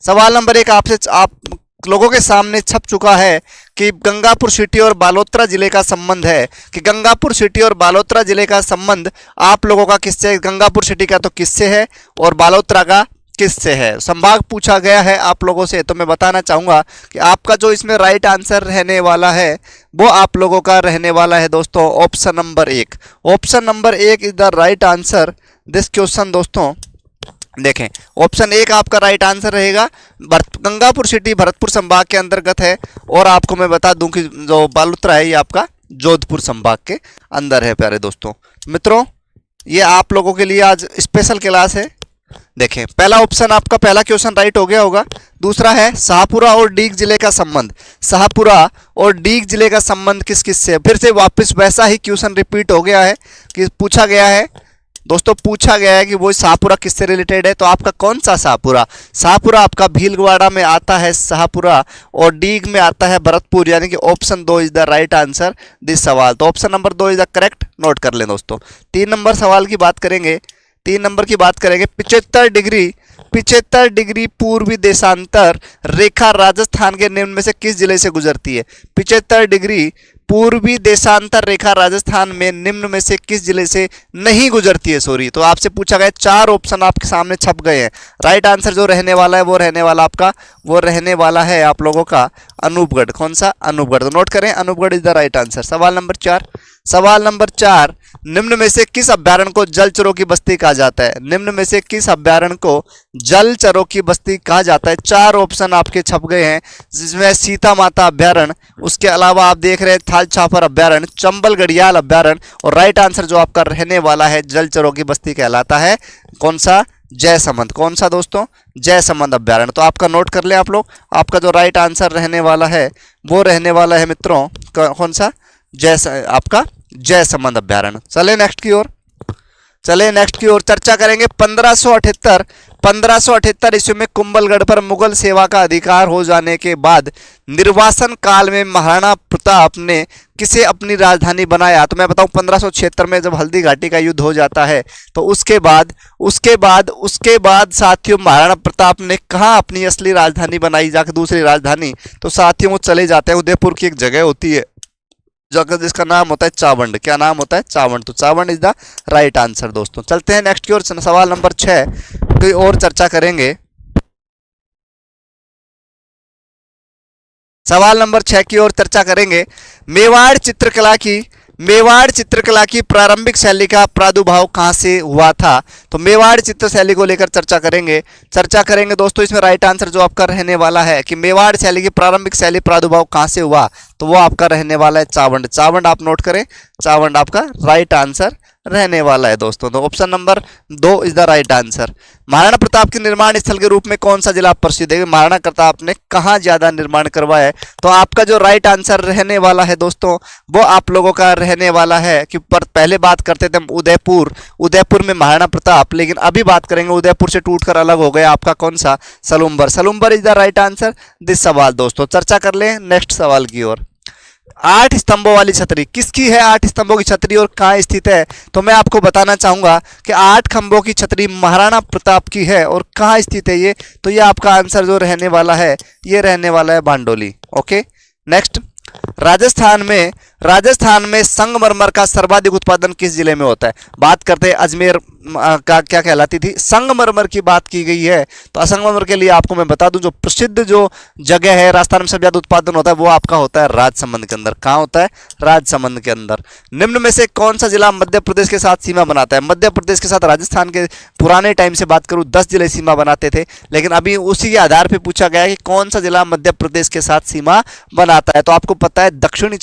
सवाल नंबर 1 आपसे आप लोगों के सामने छप चुका है कि गंगापुर सिटी और बालोतरा जिले का संबंध है, कि गंगापुर सिटी और बालोतरा जिले का संबंध आप लोगों का किससे, गंगापुर सिटी का तो किससे है और बालोतरा का किससे है। संभाग पूछा गया है आप लोगों से, तो मैं बताना चाहूंगा कि आपका जो इसमें राइट आंसर रहने वाला है वो आप लोगों का रहने वाला है दोस्तों option number 1। Option number 1 is the right answer this question. दोस्तों देखें, ऑप्शन 1 आपका राइट आंसर रहेगा। गंगापुर सिटी भरतपुर संभाग के अंतर्गत है और आपको मैं बता दूं कि जो बालोतरा है ये आपका जोधपुर संभाग के अंदर है। प्यारे दोस्तों मित्रों, ये आप लोगों के लिए आज स्पेशल क्लास है। देखें, पहला ऑप्शन आपका पहला क्वेश्चन राइट हो गया होगा। दूसरा है शाहपुरा और डीग जिले का संबंध। शाहपुरा और डीग जिले का संबंध किस किस से, फिर से वापस वैसा ही क्वेश्चन रिपीट हो गया है कि पूछा गया है दोस्तों, पूछा गया है कि वो शाहपुरा किससे रिलेटेड है। तो आपका कौन सा शाहपुरा, शाहपुरा आपका भीलवाड़ा में आता है शाहपुरा और डीग में आता है भरतपुर, यानी कि option 2 is the right answer this सवाल। तो option number 2 is the correct, note कर लें दोस्तों। 3 नंबर सवाल की बात करेंगे, 3 नंबर की बात करेंगे। 75 डिग्री पूर्वी देशांतर रेखा राजस्थान के निम्न में से किस जिले से गुजरती है। 75 डिग्री पूर्वी देशांतर रेखा राजस्थान में निम्न में से किस जिले से नहीं गुजरती है। सॉरी, तो आपसे पूछा गया, 4 ऑप्शन आपके सामने छप गए हैं। राइट आंसर जो रहने वाला है वो रहने वाला आपका, वो रहने वाला है आप लोगों का अनूपगढ़। कौन सा, अनूपगढ़। तो नोट करें, Anupgarh is the right answer. सवाल नंबर 4, सवाल नंबर 4, निम्न में से किस अभ्यारण्य को जलचरों की बस्ती कहा जाता है। निम्न में से किस अभ्यारण्य को जलचरों की बस्ती कहा जाता है। 4 ऑप्शन आपके छप गए हैं, जिसमें सीता माता अभ्यारण्य, उसके अलावा आप देख रहे हैं थाल छापर अभ्यारण्य, चंबल घड़ियाल अभ्यारण्य, और राइट आंसर जो आपका रहने वाला है जलचरों की बस्ती कहलाता है कौन सा, जयसमंद। कौन सा दोस्तों, जयसमंद अभ्यारण्य। तो आपका नोट कर लें आप लोग, आपका जो राइट आंसर रहने वाला है वो रहने वाला है मित्रों कौन सा, आपका जयसमंद अभ्यारण्य। चले नेक्स्ट की ओर, चले नेक्स्ट की ओर चर्चा करेंगे। 1578 ईस्वी में कुंभलगढ़ पर मुगल सेवा का अधिकार हो जाने के बाद निर्वासन काल में महाराणा प्रताप ने किसे अपनी राजधानी बनाया। तो मैं बताऊं 1576 में जब हल्दी घाटी का युद्ध हो जाता है तो उसके बाद साथियों महाराणा प्रताप ने कहाँ अपनी असली राजधानी बनाई, जाकर दूसरी राजधानी। तो साथियों वो चले जाते हैं, उदयपुर की एक जगह होती है जगह जिसका नाम होता है चावंड। क्या नाम होता है, चावंड। तो Chawand is the right answer दोस्तों। चलते हैं नेक्स्ट की ओर, सवाल नंबर 6 की और चर्चा करेंगे। सवाल नंबर 6 की ओर चर्चा करेंगे। मेवाड़ चित्रकला की प्रारंभिक शैली का प्रादुर्भाव कहां से हुआ था। तो मेवाड़ चित्र शैली को लेकर चर्चा करेंगे दोस्तों। इसमें राइट आंसर जो आपका रहने वाला है कि मेवाड़ शैली की प्रारंभिक शैली प्रादुर्भाव कहां से हुआ, तो वो आपका रहने वाला है चावंड। चावंड आप नोट करें, चावंड आपका राइट आंसर रहने वाला है दोस्तों। तो option number 2 is the right answer. Maharana Pratap के निर्माण स्थल के रूप में कौन सा जिला प्रसिद्ध है, महाराणा प्रताप ने कहाँ ज्यादा निर्माण करवाया है। तो आपका जो राइट आंसर रहने वाला है दोस्तों वो आप लोगों का रहने वाला है कि पहले बात करते थे हम उदयपुर में महाराणा प्रताप, लेकिन अभी बात करेंगे उदयपुर से टूटकर अलग हो गया आपका कौन सा, Salumbar is the right answer this सवाल दोस्तों। चर्चा कर लें नेक्स्ट सवाल की ओर। 8 स्तंभों वाली छतरी किसकी है, 8 स्तंभों की छतरी और कहाँ स्थित है। तो मैं आपको बताना चाहूंगा कि 8 खंभों की छतरी महाराणा प्रताप की है और कहाँ स्थित है ये, तो ये आपका आंसर जो रहने वाला है ये रहने वाला है बांडोली। ओके नेक्स्ट, राजस्थान में संगमरमर का सर्वाधिक उत्पादन किस जिले में होता है। बात करते हैं अजमेर का क्या कहलाती थी, संगमरमर की बात की गई है। तो संगमरमर के लिए आपको मैं बता दूं जो प्रसिद्ध जो जगह है राजस्थान में सबसे ज्यादा उत्पादन होता है वो आपका होता है राजसमंद के अंदर। कहाँ होता है, राजसमंद के अंदर। निम्न में से कौन सा जिला मध्य प्रदेश के साथ सीमा बनाता है। मध्य प्रदेश के साथ राजस्थान के पुराने टाइम से बात करूं 10 जिले सीमा बनाते थे, लेकिन अभी उसी के आधार पर पूछा गया है कि कौन सा जिला मध्य प्रदेश के साथ सीमा बनाता है। तो आपको पता है दक्षिण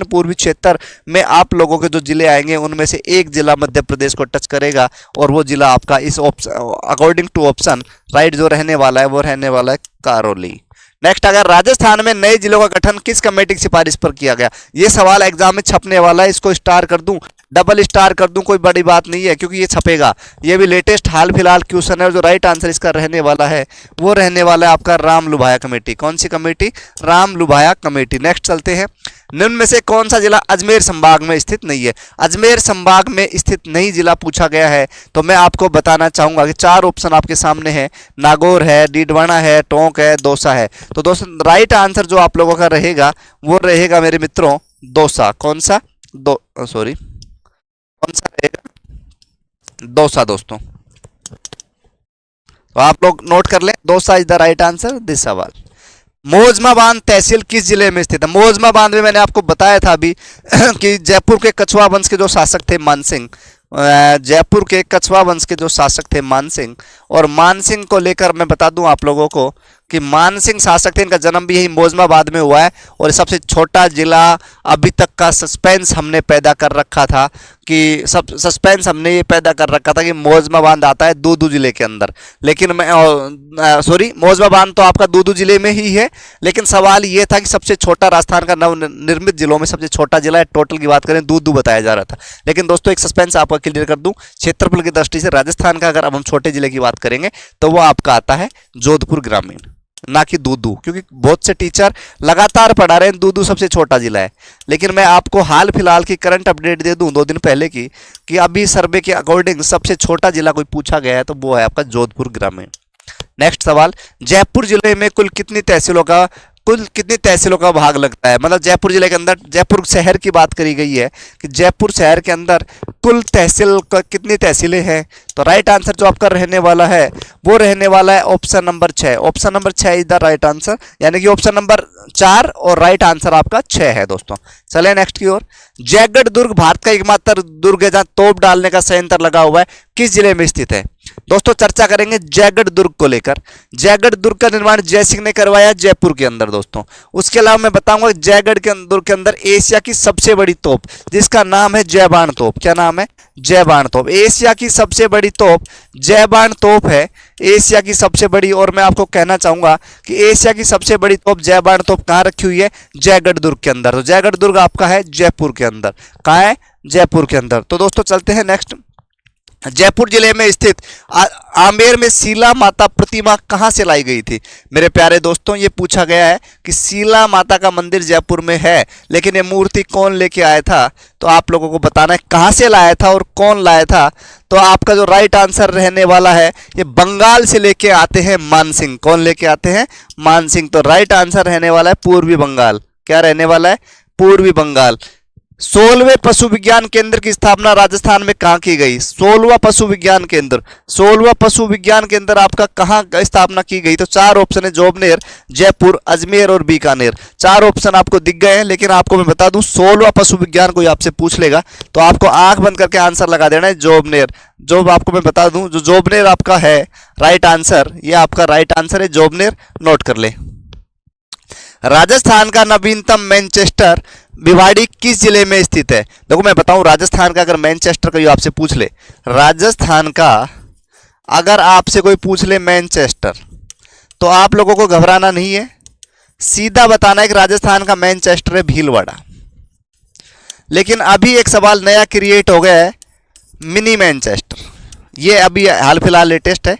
पूर्वी क्षेत्र में आप लोगों के जो जिले आएंगे उनमें से एक जिला मध्य प्रदेश को टच करेगा और वो जिला आपका इस अकॉर्डिंग टू ऑप्शन राइट जो रहने वाला है वो रहने वाला है करौली। नेक्स्ट, अगर राजस्थान में नए जिलों का गठन किस कमेटी की सिफारिश पर किया गया। ये सवाल एग्जाम में छपने वाला है, इसको स्टार कर दूं डबल स्टार कर दूं कोई बड़ी बात नहीं है, क्योंकि ये छपेगा। ये भी लेटेस्ट हाल फिलहाल क्वेश्चन है। जो राइट आंसर इसका रहने वाला है वो रहने वाला है आपका राम लुभाया कमेटी। कौन सी कमेटी? राम लुभाया कमेटी। नेक्स्ट चलते हैं। निम्न में से कौन सा जिला अजमेर संभाग में स्थित नहीं है? अजमेर संभाग में स्थित नहीं जिला पूछा गया है तो मैं आपको बताना चाहूंगा कि 4 ऑप्शन आपके सामने है। नागौर है, डीडवाना है, टोंक है, दौसा है। तो दोस्तों राइट आंसर जो आप लोगों का रहेगा वो रहेगा मेरे मित्रों दौसा। कौन सा? कौन सा रहेगा? दौसा दोस्तों। तो आप लोग नोट कर लें, Dausa is the right answer this सवाल। मौजमा बांध तहसील किस जिले में स्थित है? मौजमा बांध में मैंने आपको बताया था अभी कि जयपुर के कछवा वंश के जो शासक थे मानसिंह, जयपुर के कछवा वंश के जो शासक थे मानसिंह, और मानसिंह को लेकर मैं बता दूं आप लोगों को कि मानसिंह शासक थे, इनका जन्म भी यही मौजमाबाद में हुआ है। और सबसे छोटा जिला अभी तक का सस्पेंस हमने पैदा कर रखा था कि सस्पेंस हमने ये पैदा कर रखा था कि मौजमाबाद आता है दूदू जिले के अंदर। लेकिन मैं सॉरी, मौजमाबाद तो आपका दूदू जिले में ही है, लेकिन सवाल ये था कि सबसे छोटा राजस्थान का नवनिर्मित जिलों में सबसे छोटा जिला है, टोटल की बात करें दूदू बताया जा रहा था। लेकिन दोस्तों एक सस्पेंस आपका क्लियर कर दूं, क्षेत्रफल की दृष्टि से राजस्थान का अगर अब हम छोटे जिले की बात करेंगे तो वो आपका आता है जोधपुर ग्रामीण, ना कि दूदू। क्योंकि बहुत से टीचर लगातार पढ़ा रहे हैं दूदू सबसे छोटा जिला है, लेकिन मैं आपको हाल फिलहाल की करंट अपडेट दे दूं 2 दिन पहले की कि अभी सर्वे के अकॉर्डिंग सबसे छोटा जिला कोई पूछा गया है तो वो है आपका जोधपुर ग्रामीण। नेक्स्ट सवाल, जयपुर जिले में कुल कितनी तहसीलों का भाग लगता है? मतलब जयपुर जिले के अंदर, जयपुर शहर की बात करी गई है कि जयपुर शहर के अंदर कुल तहसील का कितनी तहसीलें हैं? तो राइट आंसर जो आपका रहने वाला है वो रहने वाला है option number 6। Option number 6 is the right answer, यानी कि ऑप्शन नंबर 4 और राइट आंसर आपका 6 है दोस्तों। चले नेक्स्ट की ओर। जयगढ़ दुर्ग भारत का एकमात्र दुर्ग है जहां तोप डालने का संयंत्र लगा हुआ है, किस जिले में स्थित है? दोस्तों चर्चा करेंगे जयगढ़ दुर्ग को लेकर। जयगढ़ दुर्ग का निर्माण जय सिंह ने करवाया जयपुर के अंदर दोस्तों। उसके अलावा मैं बताऊंगा जयगढ़ के दुर्ग के अंदर एशिया की सबसे बड़ी तोप जिसका नाम है जयबाण तोप। क्या नाम है? जयबाण तोप। एशिया की सबसे बड़ी तोप जयबाण तोप है, एशिया की सबसे बड़ी। और मैं आपको कहना चाहूंगा कि एशिया की सबसे बड़ी तोप जयबाण तोप कहां रखी हुई है? जयगढ़ दुर्ग के अंदर। तो जयगढ़ दुर्ग आपका है जयपुर के अंदर। कहां है? जयपुर के अंदर। तो दोस्तों चलते हैं नेक्स्ट। जयपुर जिले में स्थित आमेर में शीला माता प्रतिमा कहां से लाई गई थी? मेरे प्यारे दोस्तों ये पूछा गया है कि शीला माता का मंदिर जयपुर में है, लेकिन ये मूर्ति कौन लेके आया था? तो आप लोगों को बताना है कहां से लाया था और कौन लाया था। तो आपका जो राइट आंसर रहने वाला है ये बंगाल से लेके आते हैं मानसिंह। कौन लेके आते हैं? मानसिंह। तो राइट आंसर रहने वाला है पूर्वी बंगाल। क्या रहने वाला है? पूर्वी बंगाल। 16वें पशु विज्ञान केंद्र की स्थापना राजस्थान में कहां की गई? 16वां पशु विज्ञान केंद्र, 16वां पशु विज्ञान केंद्र आपका कहां स्थापना की गई? तो 4 ऑप्शन है, जोबनेर, जयपुर, अजमेर और बीकानेर। 4 ऑप्शन आपको दिख गए हैं, लेकिन आपको मैं बता दूं 16वां पशु विज्ञान कोई आपसे पूछ लेगा तो आपको आंख बंद करके आंसर लगा देना है जोबनेर। जो आपको मैं बता दूं जो जोबनेर आपका है राइट आंसर, ये आपका राइट आंसर है जोबनेर। नोट कर ले। राजस्थान का नवीनतम मैनचेस्टर भिवाड़ी किस जिले में स्थित है? देखो मैं बताऊं राजस्थान का अगर मैनचेस्टर का आपसे पूछ ले, राजस्थान का अगर आपसे कोई पूछ ले मैनचेस्टर, तो आप लोगों को घबराना नहीं है, सीधा बताना है कि राजस्थान का मैनचेस्टर है भीलवाड़ा। लेकिन अभी एक सवाल नया क्रिएट हो गया है, मिनी मैनचेस्टर। ये अभी हाल फिलहाल लेटेस्ट है,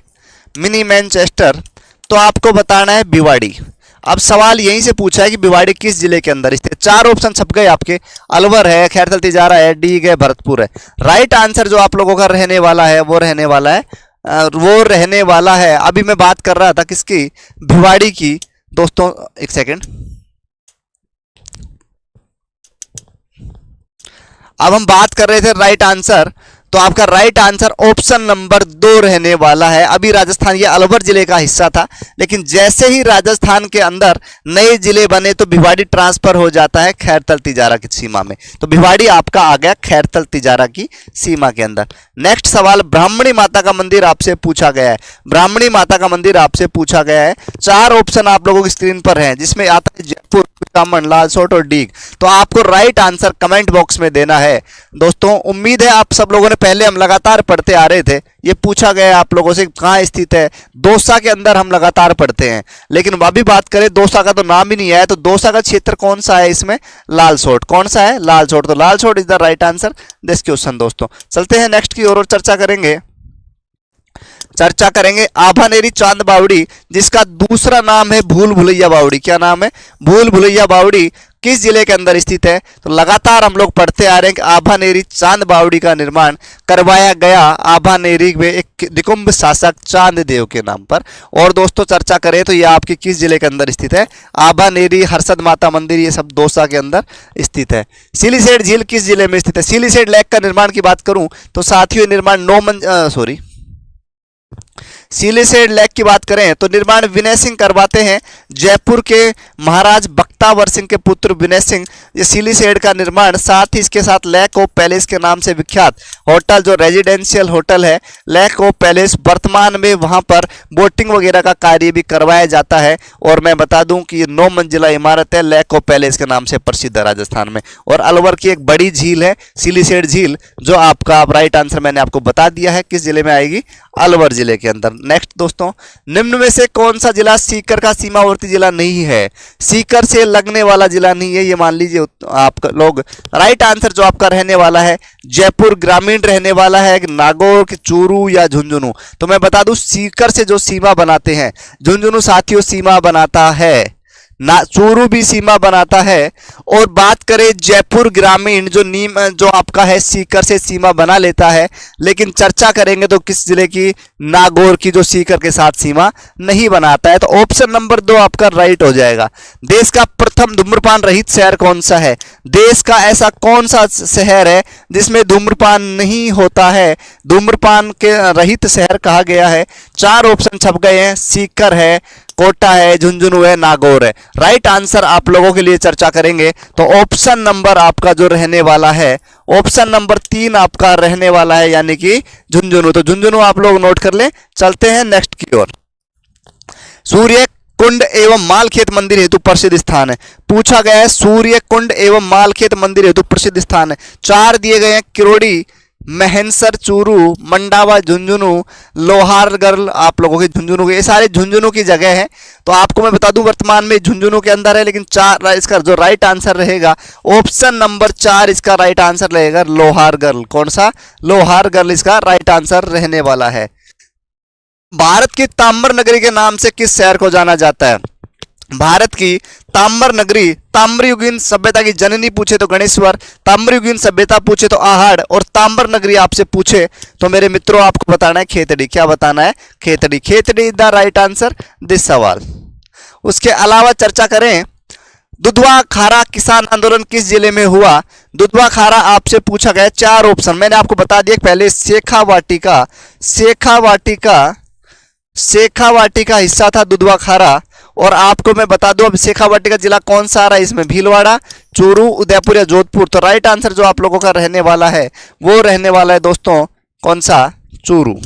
मिनी मैनचेस्टर। तो आपको बताना है भिवाड़ी। अब सवाल यहीं से पूछा है कि भिवाड़ी किस जिले के अंदर स्थित। 4 ऑप्शन छप गए आपके, अलवर है, खैरथल तिजारा है, डीग है, भरतपुर है। राइट आंसर जो आप लोगों का रहने वाला है वो रहने वाला है अभी मैं बात कर रहा था किसकी? भिवाड़ी की। दोस्तों एक सेकेंड, अब हम बात कर रहे थे राइट आंसर, तो आपका राइट आंसर ऑप्शन नंबर 2 रहने वाला है। अभी राजस्थान ये अलवर जिले का हिस्सा था, लेकिन जैसे ही राजस्थान के अंदर नए जिले बने तो भिवाड़ी ट्रांसफर हो जाता है खैरथल तिजारा की सीमा में। तो भिवाड़ी आपका आ गया खैरथल तिजारा की सीमा के अंदर। नेक्स्ट सवाल, ब्राह्मणी माता का मंदिर आपसे पूछा गया है। ब्राह्मणी माता का मंदिर आपसे पूछा गया है। 4 ऑप्शन आप लोगों की स्क्रीन पर हैं, जिसमें आता है जयपुर, कुचामन, लालसोट और डीग। तो आपको राइट आंसर कमेंट बॉक्स में देना है। दोस्तों उम्मीद है आप सब लोगों ने पहले हम लगातार पढ़ते आ रहे थे, ये पूछा गया आप लोगों से कहाँ स्थित है, दौसा के अंदर हम लगातार पढ़ते हैं। लेकिन अभी बात करें, दौसा का तो नाम ही नहीं आया, तो दौसा का क्षेत्र कौन सा है इसमें, लालसोट। कौन सा है, लालसोट। तो Lalsot is the right answer this question. दोस्तों चलते हैं नेक्स्ट की ओर और चर्चा करेंगे आभानेरी चांद बावड़ी, जिसका दूसरा नाम है भूल भुलैया बावड़ी। क्या नाम है, भूल भुलैया बावड़ी, किस जिले के अंदर स्थित है। तो लगातार हम लोग पढ़ते आ रहे हैं कि आभानेरी चांद बावड़ी का निर्माण करवाया गया आभानेरी में एक निकुंभ शासक चांददेव के नाम पर। और दोस्तों चर्चा करें तो ये आपके किस जिले के अंदर स्थित है, आभानेरी, हर्षद माता मंदिर, ये सब दौसा के अंदर स्थित है। सिलीसेड झील किस जिले में स्थित है। सिलीसेड लेक का निर्माण की बात करूं तो साथियों निर्माण सिलीसेड लेक की बात करें तो निर्माण विनय सिंह करवाते हैं, जयपुर के महाराज बख्तावर सिंह के पुत्र विनय सिंह ये सिलीसेड का निर्माण, साथ ही इसके साथ लेक ऑफ पैलेस के नाम से विख्यात होटल जो रेजिडेंशियल होटल है लेक ऑफ पैलेस, वर्तमान में वहां पर बोटिंग वगैरह का कार्य भी करवाया जाता है। और मैं बता दूं कि ये 9 मंजिला इमारत है, लेक ऑफ पैलेस के नाम से प्रसिद्ध है राजस्थान में। और अलवर की एक बड़ी झील है सिलीसेड झील, जो आपका राइट आंसर मैंने आपको बता दिया है किस जिले में आएगी, अलवर जिले के अंदर। नेक्स्ट दोस्तों, निम्न में से कौन सा जिला सीकर का सीमावर्ती जिला नहीं है। सीकर से लगने वाला जिला नहीं है, ये मान लीजिए आप लोग। राइट आंसर जो आपका रहने वाला है जयपुर ग्रामीण रहने वाला है, नागौर, चूरू या झुंझुनू। तो मैं बता दूं सीकर से जो सीमा बनाते हैं, झुंझुनू साथियों सीमा बनाता है ना, चूरू भी सीमा बनाता है। और बात करें जयपुर ग्रामीण जो आपका है सीकर से सीमा बना लेता है, लेकिन चर्चा करेंगे तो किस जिले की, नागौर की, जो सीकर के साथ सीमा नहीं बनाता है। तो ऑप्शन नंबर 2 आपका राइट हो जाएगा। देश का प्रथम धूम्रपान रहित शहर कौन सा है। देश का ऐसा कौन सा शहर है जिसमें धूम्रपान नहीं होता है, धूम्रपान के रहित शहर कहा गया है। 4 ऑप्शन छप गए हैं, सीकर है, कोटा है, झुंझुनू है, नागौर है। राइट आंसर आप लोगों के लिए चर्चा करेंगे तो ऑप्शन नंबर आपका जो रहने वाला है, ऑप्शन नंबर 3 आपका रहने वाला है, यानी कि झुंझुनू। तो झुंझुनू आप लोग नोट कर ले। चलते हैं नेक्स्ट की ओर। सूर्य कुंड एवं मालखेत मंदिर हेतु प्रसिद्ध स्थान है, पूछा गया है सूर्य कुंड एवं मालखेत मंदिर हेतु प्रसिद्ध स्थान है। 4 दिए गए हैं, किरोड़ी, महेंसर, चूरू, मंडावा, झुंझुनू, लोहारगढ़, आप लोगों के झुंझुनू के, ये सारे झुंझुनू की जगह है। तो आपको मैं बता दूं वर्तमान में झुंझुनू के अंदर है, लेकिन 4 इसका जो राइट आंसर रहेगा ऑप्शन नंबर 4 इसका राइट आंसर रहेगा लोहारगढ़। कौन सा, लोहारगढ़ इसका राइट आंसर रहने वाला है। भारत की ताम्र नगरी के नाम से किस शहर को जाना जाता है। भारत की ताम्र नगरी, ताम्रयुगीन सभ्यता की जननी पूछे तो गणेश्वर, ताम्रयुगीन सभ्यता पूछे तो आहड़, और ताम्र नगरी आपसे पूछे तो मेरे मित्रों आपको बताना है खेतड़ी। क्या बताना है, Khetri. Khetri is the right answer this सवाल। उसके अलावा चर्चा करें, दुधवा खारा किसान आंदोलन किस जिले में हुआ। दुधवा खारा आपसे पूछा गया, 4 ऑप्शन मैंने आपको बता दिया पहले, शेखावाटी का हिस्सा था दुधवा खारा। और आपको मैं बता दूं अब शेखावाटी का जिला कौन सा आ रहा है इसमें, भीलवाड़ा, चूरू, उदयपुर या जोधपुर। तो राइट आंसर जो आप लोगों का रहने वाला है वो रहने वाला है दोस्तों कौन सा, चूरू।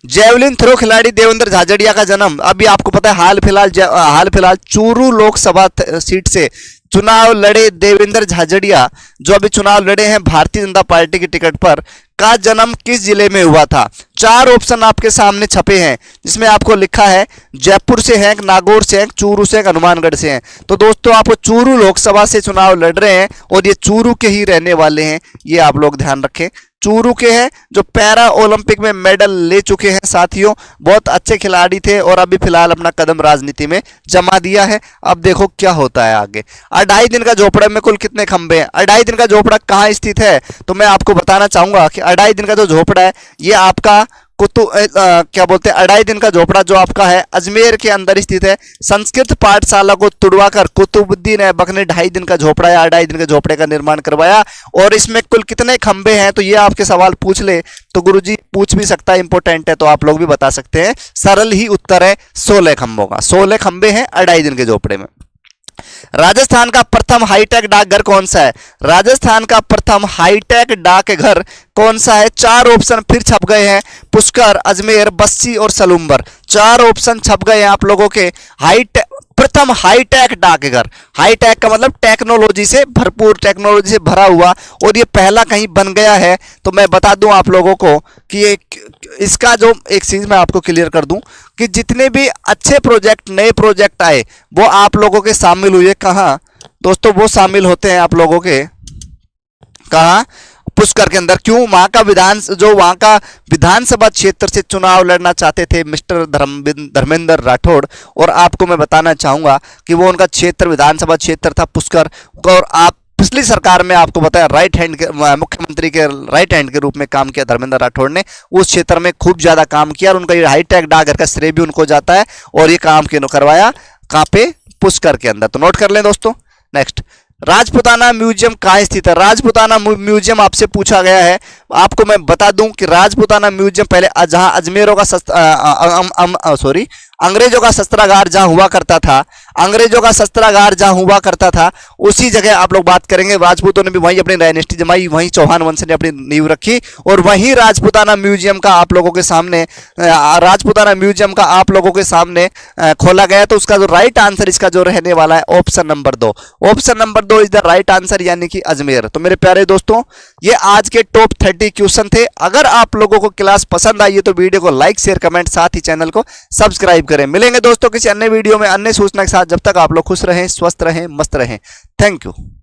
जेवलिन थ्रो खिलाड़ी देवेंद्र झाझड़िया का जन्म, अभी आपको पता है हाल फिलहाल चूरू लोकसभा सीट से चुनाव लड़े देवेंद्र झाझड़िया, जो अभी चुनाव लड़े हैं भारतीय जनता पार्टी की टिकट पर, का जन्म किस जिले में हुआ था। 4 ऑप्शन आपके सामने छपे हैं, जिसमें आपको लिखा है जयपुर से हैं, नागौर से हैं, चूरू से हैं, हनुमानगढ़ से हैं। तो दोस्तों आपको चूरू लोकसभा से चुनाव लड़ रहे हैं और ये चूरू के ही रहने वाले हैं, ये आप लोग ध्यान रखें। चूरू के हैं जो पैरा ओलंपिक में मेडल ले चुके हैं साथियों, बहुत अच्छे खिलाड़ी थे और अभी फिलहाल अपना कदम राजनीति में जमा दिया है। अब देखो क्या होता है आगे। 2.5 दिन का झोपड़ा में कुल कितने खंबे हैं। 2.5 दिन का झोपड़ा कहाँ स्थित है, तो मैं आपको बताना चाहूंगा कि 2.5 दिन का जो झोपड़ा है ये आपका क्या बोलते हैं, 2.5 दिन का झोपड़ा जो आपका है अजमेर के अंदर स्थित है। संस्कृत पाठशाला को तुड़वाकर कुतुबुद्दीन ऐबक ने 2.5 दिन का झोपड़ा या 2.5 दिन के झोपड़े का निर्माण करवाया। और इसमें कुल कितने खंबे हैं, तो ये आपके सवाल पूछ ले तो गुरुजी पूछ भी सकता है, इंपॉर्टेंट है तो आप लोग भी बता सकते हैं। सरल ही उत्तर है 16 खंबों का, 16 खंबे हैं 2.5 दिन के झोपड़े में। राजस्थान का प्रथम हाईटेक डाकघर कौन सा है। राजस्थान का प्रथम हाईटेक डाकघर कौन सा है। 4 ऑप्शन फिर छप गए हैं, पुष्कर, अजमेर, बस्सी और सलूम्बर। 4 ऑप्शन छप गए हैं आप लोगों के। प्रथम हाईटेक डाकघर, हाईटेक का मतलब टेक्नोलॉजी से भरपूर, टेक्नोलॉजी से भरा हुआ, और ये पहला कहीं बन गया है। तो मैं बता दूं आप लोगों को कि ये इसका जो एक चीज मैं आपको क्लियर कर दूं कि जितने भी अच्छे प्रोजेक्ट, नए प्रोजेक्ट आए वो आप लोगों के शामिल हुए कहाँ दोस्तों, वो शामिल होते हैं आप लोगों के कहाँ, पुष्कर के अंदर। क्यों? वहां का विधानसभा क्षेत्र से चुनाव लड़ना चाहते थे मिस्टर धर्मेंद्र राठौड़, और आपको मैं बताना चाहूंगा कि वो उनका क्षेत्र, विधानसभा क्षेत्र था पुष्कर। और आप पिछली सरकार में आपको बताया राइट हैंड के, मुख्यमंत्री के राइट हैंड के रूप में काम किया धर्मेंद्र राठौड़ ने, उस क्षेत्र में खूब ज्यादा काम किया, और उनका ये हाईटेक डाकघर का श्रेय भी उनको जाता है। और ये काम क्यों करवाया? कहाँ पे? पुष्कर के अंदर। तो नोट कर लें दोस्तों। नेक्स्ट, राजपुताना म्यूजियम कहाँ स्थित है? राजपुताना म्यूजियम आपसे पूछा गया है। आपको मैं बता दूं कि राजपुताना म्यूजियम पहले जहां अजमेरों का अंग्रेजों का शस्त्रागार जहां हुआ करता था, अंग्रेजों का शस्त्रागार जहां हुआ करता था, उसी जगह आप लोग बात करेंगे। राजपूतों ने भी वहीं अपनी डायनेस्टी जमाई, वहीं चौहान वंश ने अपनी नींव रखी, और वहीं राजपुताना म्यूजियम का आप लोगों के सामने खोला गया। तो उसका जो राइट आंसर इसका जो रहने वाला है option number 2, option number 2 is the right answer, यानी कि अजमेर। तो मेरे प्यारे दोस्तों, ये आज के टॉप 30 क्वेश्चन थे। अगर आप लोगों को क्लास पसंद आई है तो वीडियो को लाइक, शेयर, कमेंट, साथ ही चैनल को सब्सक्राइब करें। मिलेंगे दोस्तों किसी अन्य वीडियो में अन्य सूचना के साथ। जब तक आप लोग खुश रहें, स्वस्थ रहें, मस्त रहें। Thank you.